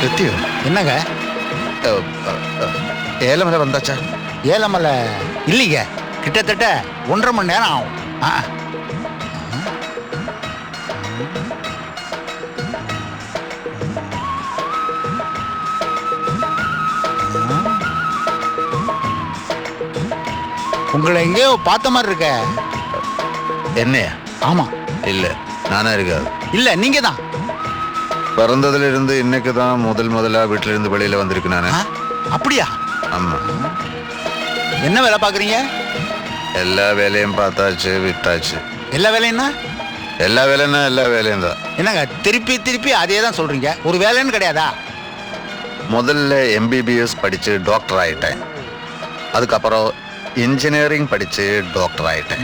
எத்தியோ என்னங்க ஏலமலை வந்தாச்சா? ஏலமலை இல்லைங்க, கிட்டத்தட்ட 1.5 மணி நேரம் ஆகும். உங்களை எங்கேயோ பார்த்த மாதிரி இருக்க. என்னையா? ஆமா. இல்ல, நானா இருக்காது. இல்ல, நீங்க தான். பிறந்ததுல இருந்து இன்னைக்கு தான் முதலா வீட்டுல இருந்து வெளியில வந்திருக்கு நானு. அப்படியா? ஆமா. என்ன வேலை பாக்குறீங்க? எல்லா வேலையும் பார்த்தாச்சு, விட்டாச்சு. எல்லா வேலைன்னா? எல்லா வேலைன்னா எல்லா வேலையும் தான். என்னங்க திருப்பி திருப்பி அதே தான் சொல்றீங்க? ஒரு வேலைன்னு கிடையாதா? முதல்ல எம்பிபிஎஸ் படிச்சு டாக்டர் ஆயிட்டேன். அதுக்கப்புறம் இன்ஜினியரிங் படிச்சு டாக்டர் ஆயிட்டேன்.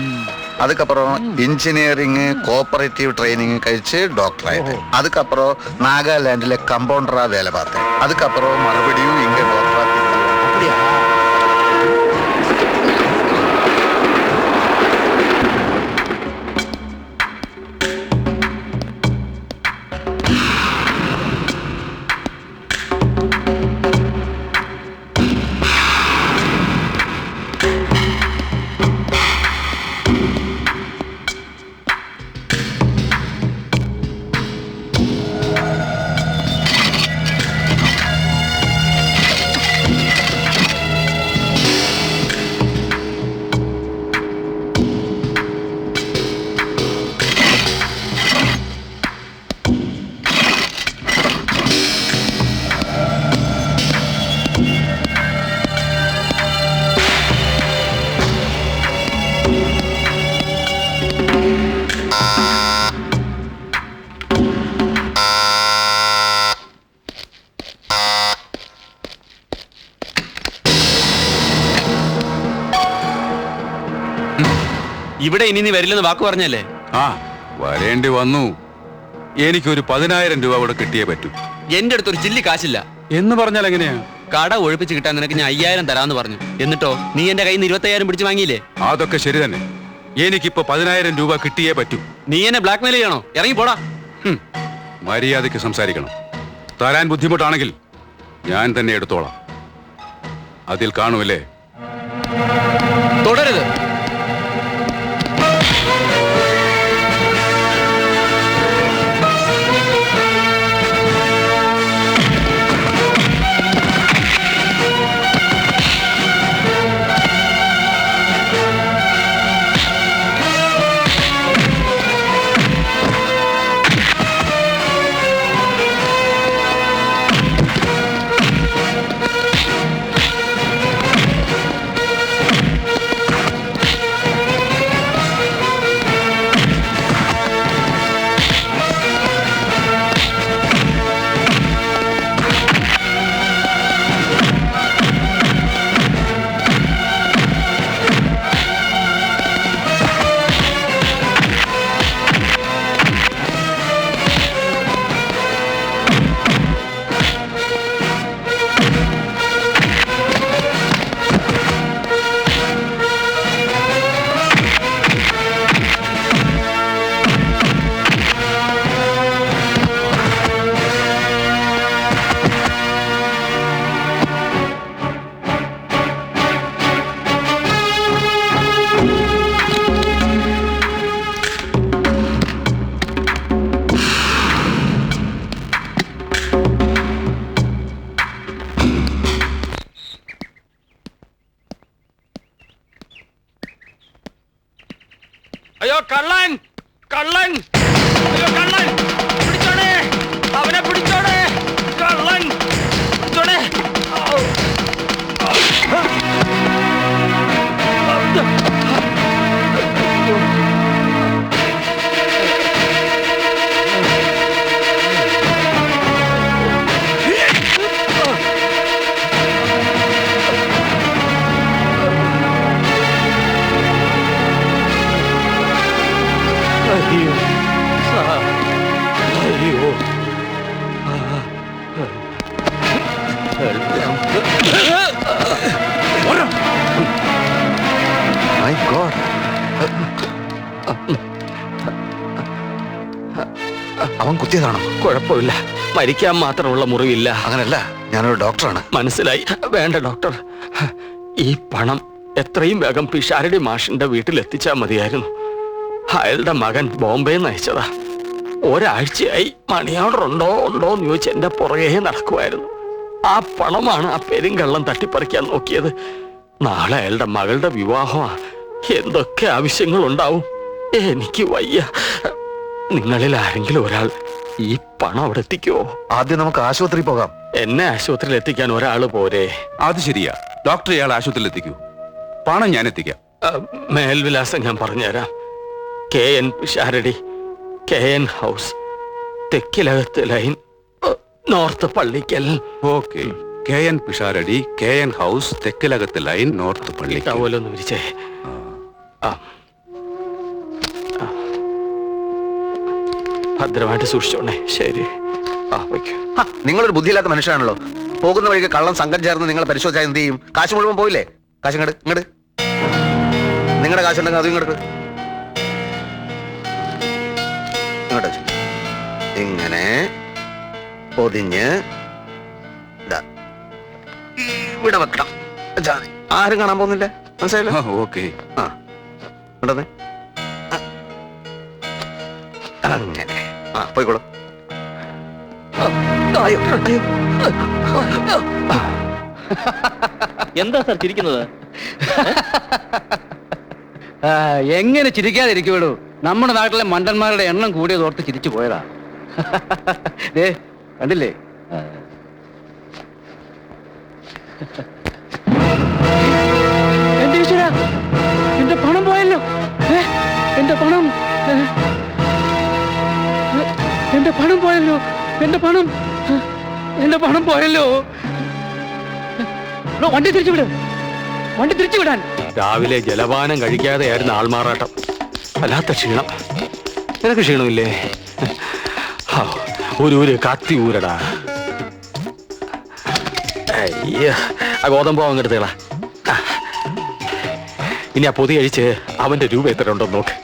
அதுக்கப்புறம் இன்ஜினியரிங் கோஆபரேட்டிவ் ட்ரைனிங் കഴിച്ച് டாக்டர் ஆயிட்டேன். அதுக்கப்புறம் நாகாலாண்டில் கம்பவுண்டரா வேலை பார்த்தேன். அதுக்கப்புறம் மறுபடியும் இங்க டாக்டரா. அப்படியா? ഇവിടെ ഇനി നീ വരില്ലെന്ന് വാക്ക് പറഞ്ഞല്ലേ? ആ, വരേണ്ടി വന്നു. എനിക്കൊരു 10,000 രൂപ ഇവിടെ കിട്ടിയേ പറ്റൂ. എന്റെ അടുത്തൊരു ചില്ലി കാശില്ല. എന്ന് പറഞ്ഞാൽ എങ്ങനെയാ? കട ഒഴിപ്പിച്ച് കിട്ടാൻ നിനക്ക് ഞാൻ 5,000 തരാന്ന് പറഞ്ഞു. എന്നിട്ടോ നീ എന്റെ കയ്യിൽ നിന്ന് 25,000 പിടിച്ച് വാങ്ങിയില്ലേ? അതൊക്കെ ശരി തന്നെ. എനിക്കിപ്പോ 10,000 രൂപ കിട്ടിയേ പറ്റൂ. നീ എന്നെ ബ്ലാക്ക് മെയിൽ ചെയ്യണോ? ഇറങ്ങി പോടാ. മര്യാദയ്ക്ക് സംസാരിക്കണം. തരാൻ ബുദ്ധിമുട്ടാണെങ്കിൽ ഞാൻ തന്നെ എടുത്തോളാം. അതിൽ കാണുമല്ലേ? തുടരുത്. അയ്യോ കള്ളൻ, കള്ളൻ, അയ്യോ കള്ളൻ, പിടിച്ചോണേ, അവനെ പിടിച്ചോണേ, കള്ളൻ, പിടിച്ചോണേ. കുത്തിയതാണോ? കുഴപ്പമില്ല, മരിക്കാൻ മാത്രമുള്ള മുറിവില്ല. അങ്ങനല്ല, ഞാനൊരു ഡോക്ടറാണ്. മനസ്സിലായി. വേണ്ട ഡോക്ടർ, ഈ പണം എത്രയും വേഗം പിഷാരടി മാഷിന്റെ വീട്ടിലെത്തിച്ചാൽ മതിയായിരുന്നു. അയാളുടെ മകൻ ബോംബെ നയിച്ചതാ. ഒരാഴ്ചയായി മണി ഓർഡർ ഉണ്ടോ എന്ന് ചോദിച്ച് എന്റെ പുറകെ നടക്കുമായിരുന്നു. ആ പണമാണ് ആ പെരുങ്കള്ളം തട്ടിപ്പറിക്കാൻ നോക്കിയത്. നാളെ അയാളുടെ മകളുടെ വിവാഹമാ. എന്തൊക്കെ ആവശ്യങ്ങളുണ്ടാവും. എനിക്ക് വയ്യ. നിങ്ങളിൽ ആരെങ്കിലും ഒരാൾ ഈ പണം അവിടെ എത്തിക്കുവോ? ആദ്യം നമുക്ക് ആശുപത്രി പോകാം. എന്നെ ആശുപത്രിയിൽ എത്തിക്കാൻ ഒരാള് പോരെ? അത് ശരിയാ. ഡോക്ടർ ഇയാൾ ആശുപത്രിയിൽ എത്തിക്കൂ. പണം ഞാൻ എത്തിക്കാം. മേൽവിലാസം ഞാൻ പറഞ്ഞുതരാം. KN Pisharody, KN house, Thekkilakath lane, north Pallikkal. Okay. KN Pisharody, KN house, Thekkilakath lane, north Palli. Towel ഒന്ന് വിരിച്ചേ. ഭദ്രമായിട്ട് സൂക്ഷിച്ചോണേ. ശരി. വയ്ക്കൂ. നിങ്ങളൊരു ബുദ്ധിയില്ലാത്ത മനുഷ്യനാണല്ലോ. പോകുന്ന വഴിക്ക് കള്ളം സംഘം ചേർന്ന് നിങ്ങളെ പരിശോധിച്ചാൽ എന്ത് ചെയ്യും? കാശ് മുഴുവൻ പോയില്ലേ? കാശ് ഇങ്ങോട്ട് ഇങ്ങോട്ട്. നിങ്ങളുടെ കാശുണ്ടെങ്കിൽ അതും ഇങ്ങോട്ട് ഇങ്ങോട്ട് വെച്ച്. ഇങ്ങനെ പൊതിഞ്ഞ് ഇവിടെ വെക്കണം. ആരും കാണാൻ പോകുന്നില്ല. മനസ്സിലായില്ലോ? ഓക്കെ. ആ ഉണ്ടെന്ന് അങ്ങനെ. ആ പോയിക്കോളൂ. എന്താ സാർ ചിരിക്കുന്നത്? എങ്ങനെ ചിരിക്കാതിരിക്കുള്ളൂ? നമ്മുടെ നാട്ടിലെ മണ്ടന്മാരുടെ എണ്ണം കൂടിയത് ഓർത്ത് ചിരിച്ചു പോയതാ. ദേ കണ്ടില്ലേ? എന്റെ ഈശ്വരാ, എന്റെ പണം പോയല്ലോ. എന്റെ പണം, എന്റെ പണം പോയല്ലോ. എന്റെ പണം, എന്റെ പണം പോയല്ലോ. വണ്ടി തിരിച്ചുവിട്, വണ്ടി തിരിച്ചുവിടാൻ. രാവിലെ ജലപാനം കഴിക്കാതെയായിരുന്നു ആൾമാറാട്ടം. വല്ലാത്ത ക്ഷീണം. നിനക്ക് ക്ഷീണമില്ലേ? ഒരു കത്തി ഊരടാ. അയ്യ, ആ ഗോതമ്പോ അങ്ങെടുത്തേളാ. ഇനി ആ പൊതി കഴിച്ച് അവന്റെ രൂപ എത്ര ഉണ്ടോ നോക്ക്.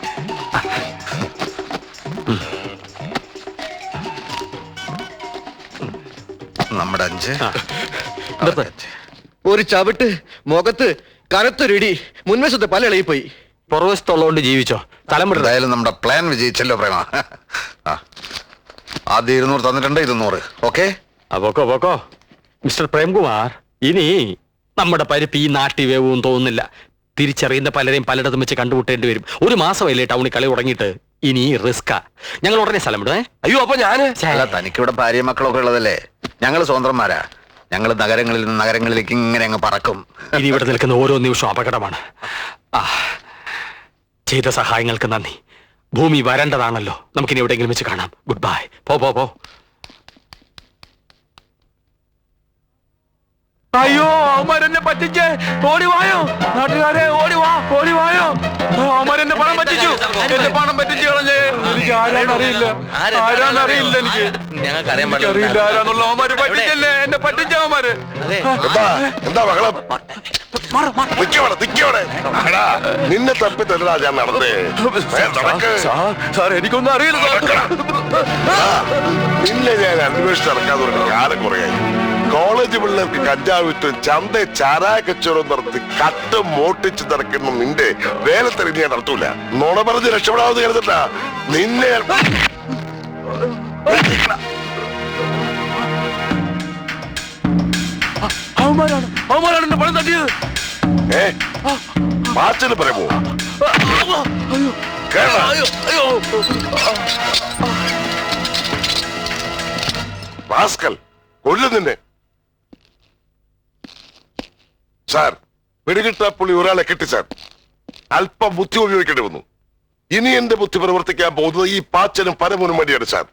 നമ്മുടെ 5. ഒരു ചവിട്ട് മുഖത്ത് കനത്തൊരിടി, മുൻവശത്ത് പല ഇളകിപ്പോയി. പുറവശത്തുള്ളതുകൊണ്ട് ജീവിച്ചോ. തലമുറ എന്തായാലും നമ്മുടെ പ്ലാൻ വിജയിച്ചല്ലോ പ്രേമ. ആദ്യം 200 തന്നിട്ടുണ്ട്. 200. ഓക്കെ. പോക്കോ മിസ്റ്റർ പ്രേംകുമാർ, ഇനി നമ്മുടെ പരിപ്പ് ഈ നാട്ടി വേവും തോന്നുന്നില്ല. തിരിച്ചറിയുന്ന പലരെയും പലയിടത്തും വെച്ച് കണ്ടുമുട്ടേണ്ടി വരും. ഒരു മാസമല്ലേ ടൗണിൽ കളി തുടങ്ങിയിട്ട്. ഇനി റിസ്കാ. ഞങ്ങൾ ഉടനെ സ്ഥലം വിടുവേ. അയ്യോ, അപ്പൊ ഞാന് അല്ല, തനിക്കിവിടെ ഭാര്യ മക്കളൊക്കെ ഉള്ളതല്ലേ. ഞങ്ങൾ സ്വതന്ത്രന്മാരാ. ഞങ്ങൾ നഗരങ്ങളിൽ നിന്ന് നഗരങ്ങളിലേക്ക് ഇങ്ങനെ അങ്ങ് പറക്കും. ഇനി ഇവിടെ നിൽക്കുന്ന ഓരോ നിമിഷവും അപകടമാണ്. ചെയ്ത സഹായങ്ങൾക്ക് നന്ദി. ഭൂമി വരേണ്ടതാണല്ലോ. നമുക്കിനി എവിടെയെങ്കിലും വെച്ച് കാണാം. Good bye. പോ. അയ്യോ, അവന്മാരെന്നെ പറ്റിച്ചേ. ഓടിവായോ നാട്ടുകാരെ, ഓടിവായോ. അവന്മാരെന്നെ പണം പറ്റിച്ചു. എന്റെ പണം പറ്റിച്ചു കളഞ്ഞേ. എനിക്ക് ആരാന്നറിയില്ല. എനിക്ക് അറിയില്ല ആരാന്നുള്ള. അവന്മാര് പറ്റിച്ചല്ലേ, എന്നെ പറ്റിച്ച അവന്മാര്. എന്താ ബഹളം? നിന്നെ തപ്പി തരടാ ഞാൻ നടന്നേ. സാർ എനിക്കൊന്നും അറിയില്ല. നിന്നെ ഞാൻ അന്വേഷിച്ച് നടക്കാതെ ഒരു കാലം കുറയായി. കോളേജ് പിള്ളേർക്ക് കഞ്ചാവ് വിറ്റും ചന്ത ചാരായ കച്ചവടം നടത്തി കട്ട് മോട്ടിച്ച് നടക്കുന്ന നിന്റെ വേല തെരഞ്ഞ് ഞാൻ നടത്തൂല. നുണ പറഞ്ഞ് രക്ഷപ്പെടാമെന്ന് കരുതണ്ട. നിന്നെ അവന്മാരാണ് എന്റെ പണം തട്ടിയത്. പാച്ചന് പറയുമോ? റാസ്കൽ, കൊല്ലും നിന്നെ. സാർ, പിടികിട്ടാപ്പുള്ളി ഒരാളെ കിട്ടി സാർ. അല്പം ബുദ്ധി ഉപയോഗിക്കേണ്ടി വന്നു. ഇനി എന്റെ ബുദ്ധി പ്രവർത്തിക്കാൻ പോകുന്നത് ഈ പാച്ചനും പരമുനും വേണ്ടിയാണ് സാർ.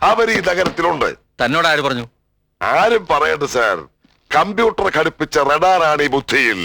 അവർ ഈ നഗരത്തിലുണ്ട്. തന്നോട് ആര് പറഞ്ഞു? ആരും പറയണ്ട സാർ. കമ്പ്യൂട്ടർ ഘടിപ്പിച്ച റഡാറാണ് ഈ ബുദ്ധിയിൽ.